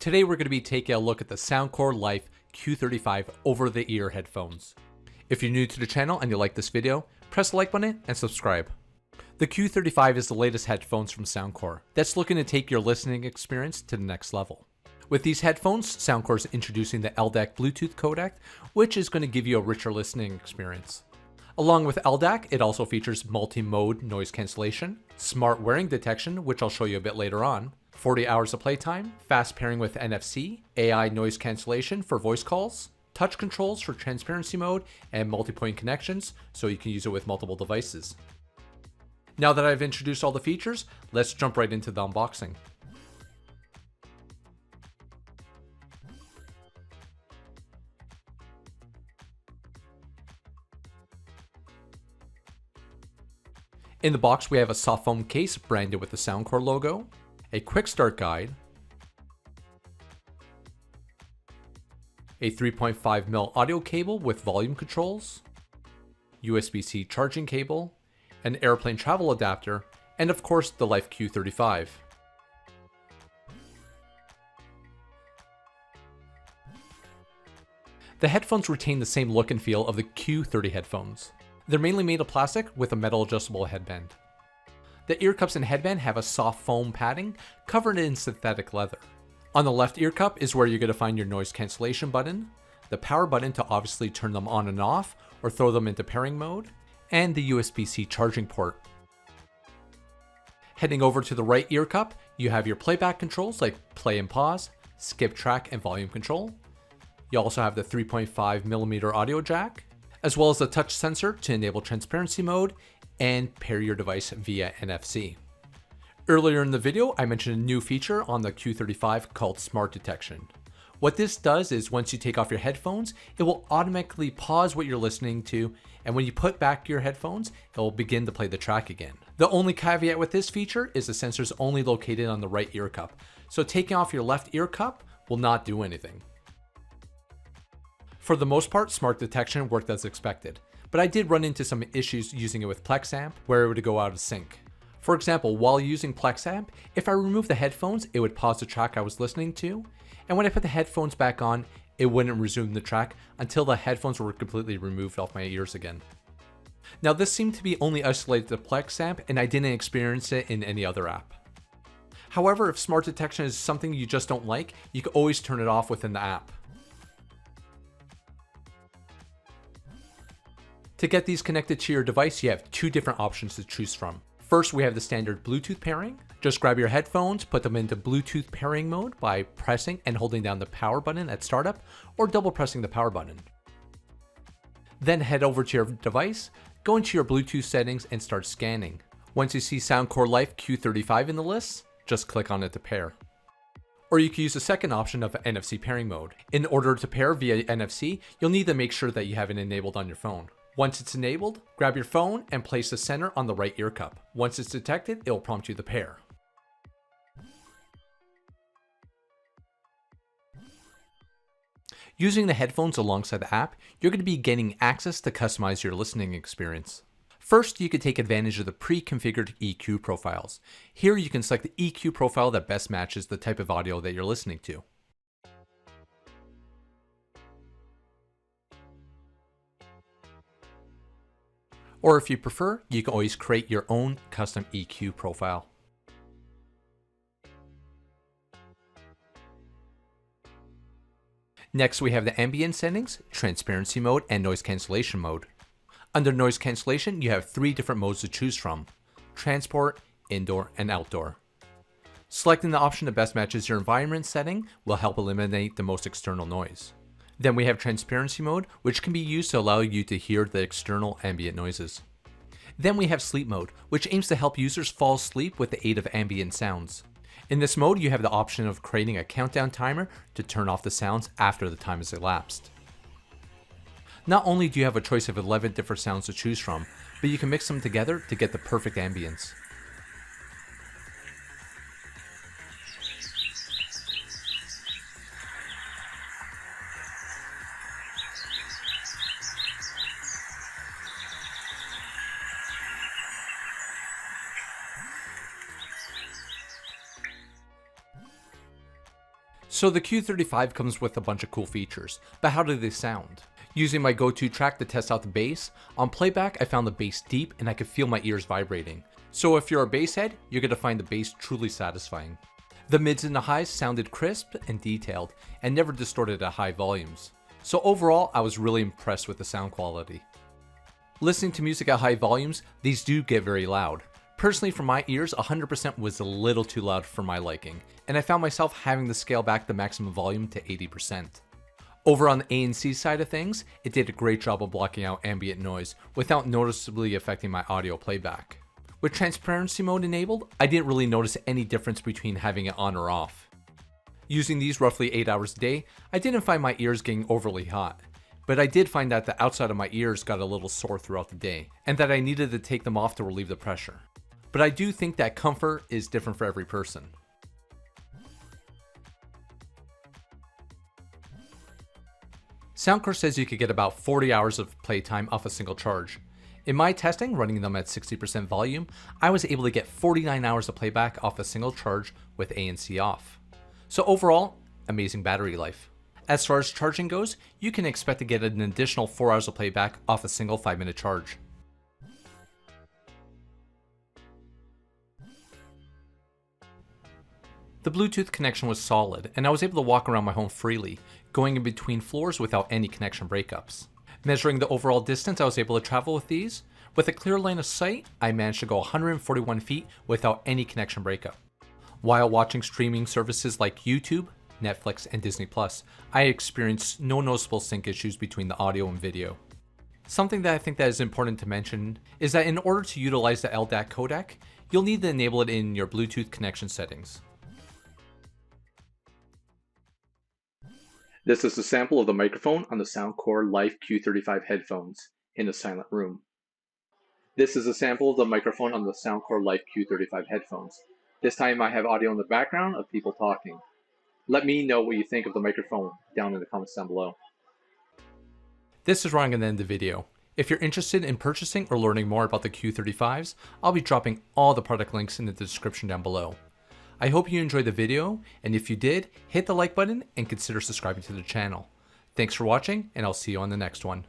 Today we're going to be taking a look at the Soundcore Life Q35 over-the-ear headphones. If you're new to the channel and you like this video, press the like button and subscribe. The Q35 is the latest headphones from Soundcore that's looking to take your listening experience to the next level. With these headphones, Soundcore is introducing the LDAC Bluetooth codec, which is going to give you a richer listening experience. Along with LDAC, it also features multi-mode noise cancellation, smart wearing detection, which I'll show you a bit later on, 40 hours of playtime, fast pairing with NFC, AI noise cancellation for voice calls, touch controls for transparency mode, and multi-point connections, so you can use it with multiple devices. Now that I've introduced all the features, let's jump right into the unboxing. In the box, we have a soft foam case branded with the Soundcore logo, a quick start guide, a 3.5mm audio cable with volume controls, USB-C charging cable, an airplane travel adapter, and of course the Life Q35. The headphones retain the same look and feel of the Q30 headphones. They're mainly made of plastic with a metal adjustable headband. The ear cups and headband have a soft foam padding covered in synthetic leather. On the left ear cup is where you're going to find your noise cancellation button, the power button to obviously turn them on and off or throw them into pairing mode, and the USB-C charging port. Heading over to the right ear cup, you have your playback controls like play and pause, skip track, and volume control. You also have the 3.5mm audio jack, as well as a touch sensor to enable transparency mode and pair your device via NFC. Earlier in the video, I mentioned a new feature on the Q35 called Smart Detection. What this does is once you take off your headphones, it will automatically pause what you're listening to, and when you put back your headphones, it will begin to play the track again. The only caveat with this feature is the sensor is only located on the right ear cup, so taking off your left ear cup will not do anything. For the most part, Smart Detection worked as expected, but I did run into some issues using it with PlexAmp where it would go out of sync. For example, while using PlexAmp, if I removed the headphones, it would pause the track I was listening to, and when I put the headphones back on, it wouldn't resume the track until the headphones were completely removed off my ears again. Now this seemed to be only isolated to PlexAmp, and I didn't experience it in any other app. However, if Smart Detection is something you just don't like, you can always turn it off within the app. To get these connected to your device, you have two different options to choose from. First, we have the standard Bluetooth pairing. Just grab your headphones, put them into Bluetooth pairing mode by pressing and holding down the power button at startup or double pressing the power button. Then head over to your device, go into your Bluetooth settings and start scanning. Once you see Soundcore Life Q35 in the list, just click on it to pair. Or you can use the second option of NFC pairing mode. In order to pair via NFC, you'll need to make sure that you have it enabled on your phone. Once it's enabled, grab your phone and place the center on the right ear cup. Once it's detected, it will prompt you to pair. Using the headphones alongside the app, you're going to be gaining access to customize your listening experience. First, you can take advantage of the pre-configured EQ profiles. Here you can select the EQ profile that best matches the type of audio that you're listening to. Or if you prefer, you can always create your own custom EQ profile. Next, we have the ambient settings, transparency mode, and noise cancellation mode. Under noise cancellation, you have three different modes to choose from: transport, indoor, and outdoor. Selecting the option that best matches your environment setting will help eliminate the most external noise. Then we have transparency mode, which can be used to allow you to hear the external ambient noises. Then we have sleep mode, which aims to help users fall asleep with the aid of ambient sounds. In this mode, you have the option of creating a countdown timer to turn off the sounds after the time has elapsed. Not only do you have a choice of 11 different sounds to choose from, but you can mix them together to get the perfect ambience. So the Q35 comes with a bunch of cool features, but how do they sound? Using my go-to track to test out the bass, on playback I found the bass deep and I could feel my ears vibrating. So if you're a bass head, you're going to find the bass truly satisfying. The mids and the highs sounded crisp and detailed, and never distorted at high volumes. So overall, I was really impressed with the sound quality. Listening to music at high volumes, these do get very loud. Personally, for my ears, 100% was a little too loud for my liking, and I found myself having to scale back the maximum volume to 80%. Over on the ANC side of things, it did a great job of blocking out ambient noise without noticeably affecting my audio playback. With transparency mode enabled, I didn't really notice any difference between having it on or off. Using these roughly 8 hours a day, I didn't find my ears getting overly hot, but I did find that the outside of my ears got a little sore throughout the day, and that I needed to take them off to relieve the pressure. But I do think that comfort is different for every person. Soundcore says you could get about 40 hours of playtime off a single charge. In my testing, running them at 60% volume, I was able to get 49 hours of playback off a single charge with ANC off. So overall, amazing battery life. As far as charging goes, you can expect to get an additional 4 hours of playback off a single 5-minute charge. The Bluetooth connection was solid, and I was able to walk around my home freely, going in between floors without any connection breakups. Measuring the overall distance I was able to travel with these, with a clear line of sight, I managed to go 141 feet without any connection breakup. While watching streaming services like YouTube, Netflix, and Disney+, I experienced no noticeable sync issues between the audio and video. Something that I think that is important to mention is that in order to utilize the LDAC codec, you'll need to enable it in your Bluetooth connection settings. This is a sample of the microphone on the Soundcore Life Q35 headphones in a silent room. This is a sample of the microphone on the Soundcore Life Q35 headphones. This time I have audio in the background of people talking. Let me know what you think of the microphone down in the comments down below. This is where I'm going to end the video. If you're interested in purchasing or learning more about the Q35s, I'll be dropping all the product links in the description down below. I hope you enjoyed the video, and if you did, hit the like button and consider subscribing to the channel. Thanks for watching, and I'll see you on the next one.